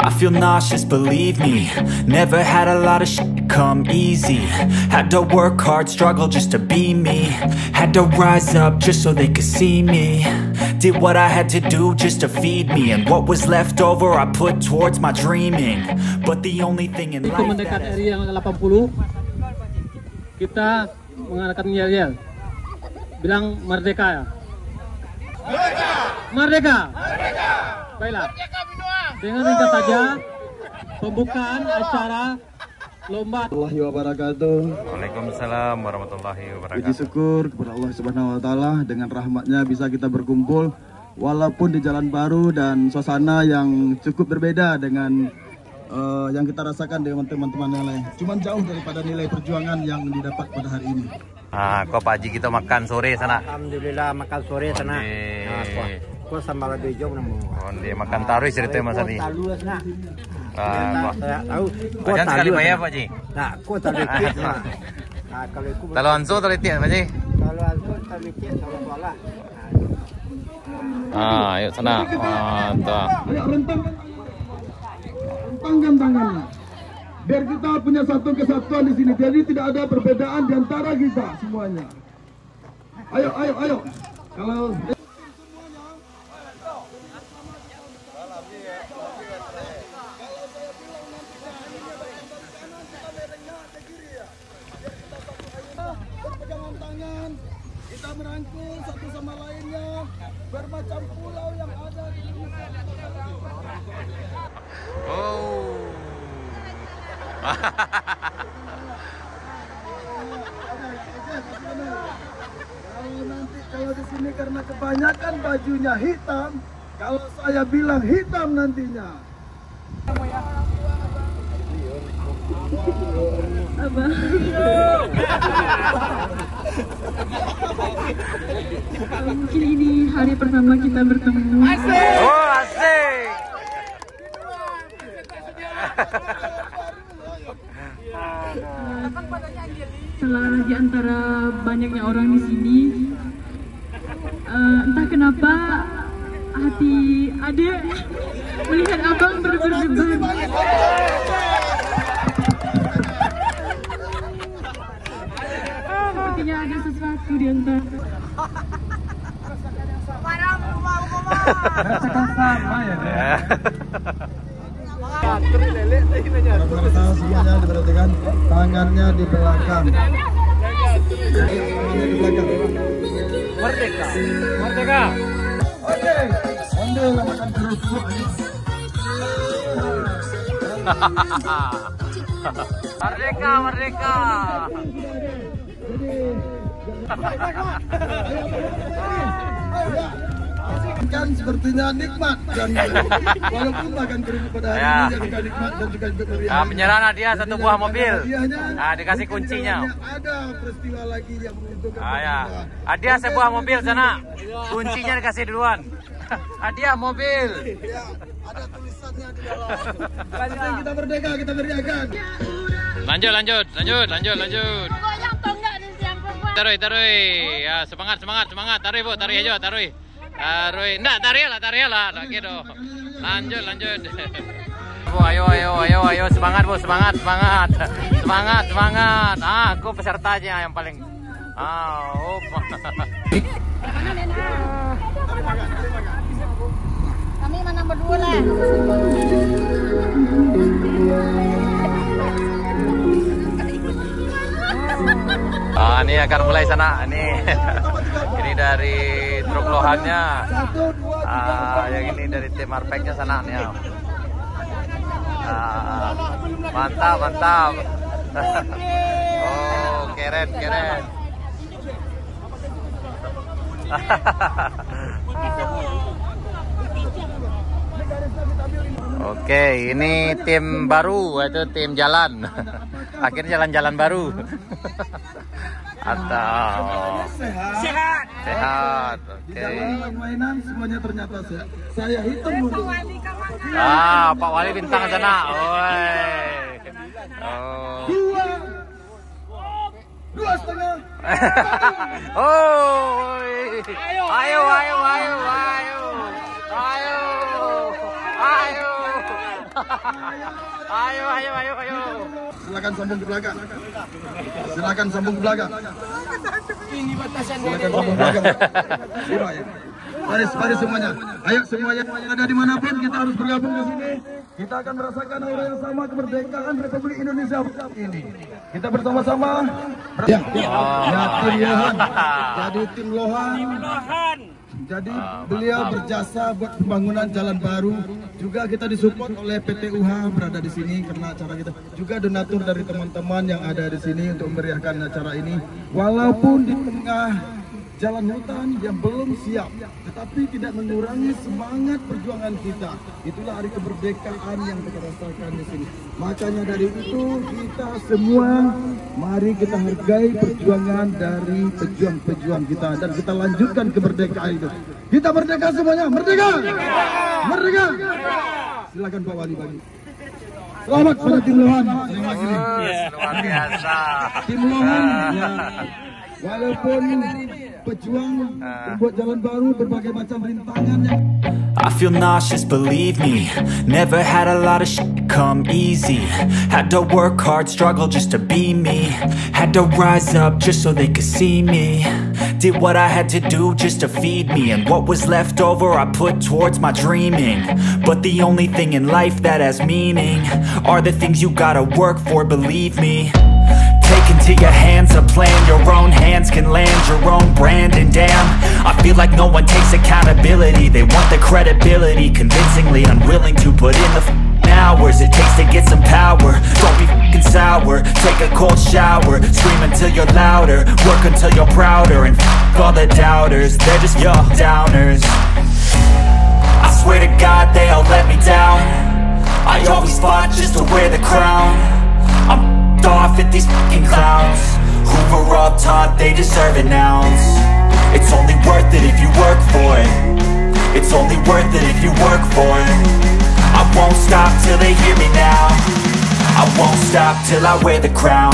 I feel nauseous, believe me. Never had a lot of shit come easy. Had to work hard, struggle just to be me. Had to rise up just so they could see me. Did what I had to do just to feed me. And what was left over I put towards my dreaming. But the only thing in life mendekat area yang 80, kita mengadakan yel-yel. Bilang merdeka ya. Merdeka! Merdeka! Merdeka! Baiklah. Dengan ringkas saja pembukaan acara lomba. Warahmatullahi wabarakatuh. Waalaikumsalam warahmatullahi wabarakatuh. Puji syukur kepada Allah Subhanahu wa taala, dengan rahmatnya bisa kita berkumpul walaupun di jalan baru dan suasana yang cukup berbeda dengan yang kita rasakan dengan teman-teman yang lain. Cuman jauh daripada nilai perjuangan yang didapat pada hari ini. Kok Pak Haji kita makan sore sana? Alhamdulillah makan sore sana. Kau sambal hijau namu. Dia makan taruh cerita Mas Ani. Tahu sana. Tahu. Jangan sekali bayar Pak Haji. Nah, kau tahu tiap lah. Kalau aku. Kalau anso tahu tiap Pak Haji. Kalau aku tahu tiap kalau kuala. Ayo sana. Mantap. Ayo rentangkan tangannya. Biar kita punya satu kesatuan di sini. Jadi tidak ada perbedaan di antara kita semuanya. Ayo, ayo, ayo. Kalau berpegangan tangan, kita merangkul satu sama lainnya, bermacam pulau yang ada di Indonesia. Kalau di sini karena kebanyakan bajunya hitam, kalau saya bilang hitam nantinya. Mungkin ini hari pertama kita bertemu. Asik! Oh, asik! Salah di antara banyaknya orang di sini, entah kenapa hati adik melihat abang berdebar. Sepertinya ada sesuatu di antara. Rasakan sama ya. Rata-rata semuanya diperhatikan, tangannya di belakang. Di belakang. Merdeka. Merdeka. Oke, sambil makan kerupuk. Merdeka, merdeka. Kan sepertinya nikmat dan walaupun makan kerupuk pada hari ini juga nikmat dan juga meriah. Penyerahan hadiah satu buah mobil. Dikasih Mungkin kuncinya. Ada peristiwa lagi yang menentukan. Hadiah sebuah mobil sana. Kuncinya dikasih duluan. Hadiah mobil. Ya, ada tulisannya di dalam. Kita merdeka, kita beriakan. Lanjut. Taruh. Ya, semangat. Taruh Bu, taruh aja, taruh. Enggak, taruh lah. Gitu. Lanjut. Bu, ayo, semangat Bu, semangat. Aku pesertanya yang paling. Kami mana berdua lah. Ini akan mulai sana. Ini dari truk lohannya. Yang ini dari tim Arpeknya sana nih. Mantap. Oh, keren. Oke, ini tim baru, itu tim jalan. Akhirnya jalan-jalan baru. Atau sehat. Oke. Mainan semuanya ternyata sehat. Saya hitung dulu. Pak Wali bintang sana. Dua setengah. Ayo. Ayo, ayo, ayo, ayo. Silakan sambung ke belakang. Silakan sambung ke belakang. Ini batasan Silakan sambung ke belakang. Mari semuanya. Ayo semuanya ada dimanapun kita harus bergabung di sini. Kita akan merasakan aura yang sama kemerdekaan Republik Indonesia ini. Kita bersama-sama. Ya, tim Lohan. Jadi tim Lohan. Jadi beliau berjasa buat pembangunan jalan baru. Juga kita disupport oleh PT UH berada di sini karena acara kita. Juga donatur dari teman-teman yang ada di sini untuk memeriahkan acara ini. Walaupun di tengah jalan hutan yang belum siap, tetapi tidak mengurangi semangat perjuangan kita. Itulah hari kemerdekaan yang kita rasakan di sini. Makanya dari itu kita semua mari kita hargai perjuangan dari pejuang-pejuang kita dan kita lanjutkan kemerdekaan itu. Kita merdeka semuanya, merdeka, merdeka. Silakan Pak Wali bagi. Selamat pada tim Lohan. Terima kasih. Luar biasa. Tim Lohan ya, walaupun pejuang membuat jalan baru berbagai macam rintangan yang I feel nauseous, believe me. Never had a lot of shit come easy. Had to work hard, struggle just to be me. Had to rise up just so they could see me. Did what I had to do just to feed me. And what was left over I put towards my dreaming. But the only thing in life that has meaning are the things you gotta work for, believe me. Take into your hands a plan. Your own hands can land your own brand. And damn, I feel like no one takes accountability. They want the credibility, convincingly unwilling to put in the hours it takes to get some power. Don't be f***ing sour. Take a cold shower. Scream until you're louder. Work until you're prouder. And f*** all the doubters, they're just your downers. I swear to God they all let me down. I always fought just to wear the crown. I'm off at these fucking clowns who were all taught they deserve an ounce. It's only worth it if you work for it. It's only worth it if you work for it. I won't stop till they hear me now. I won't stop till I wear the crown.